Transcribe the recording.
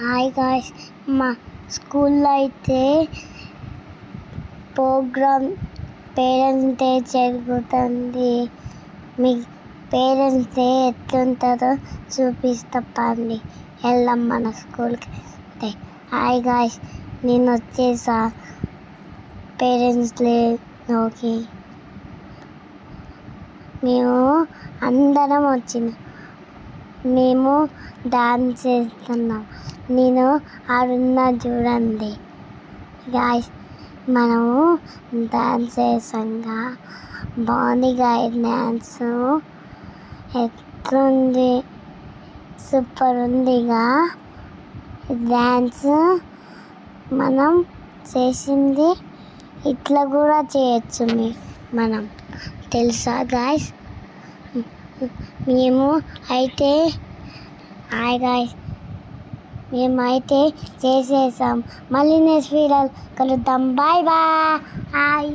Hi guys, మా స్కూల్లో అయితే ప్రోగ్రామ్ పేరెంట్స్ డే జరుగుతుంది. మీ పేరెంట్స్ డే ఎట్లుంటుందో చూపిస్తాండి. వెళ్దాం మన స్కూల్కి. హాయ్ గాయ్స్, నేను వచ్చేసా పేరెంట్స్ డేలోకి. మేము అందరం వచ్చినాం. మేము డాన్స్ చేస్తున్నాం. నేను ఆడున్నా చూడండి గాయ్స్. మనము డాన్స్ చేసాంగా, బాగుందిగా డాన్స్. ఎట్లుంది? సూపర్ ఉందిగా డాన్స్. మనం చేసింది ఇట్లా కూడా చేయొచ్చు. మనం తెలుసా గాయ్స్? మేము అయితే చేసేసాం. మళ్ళీ నెక్స్ట్ వీడియోలో కలుద్దాం. Bye bye.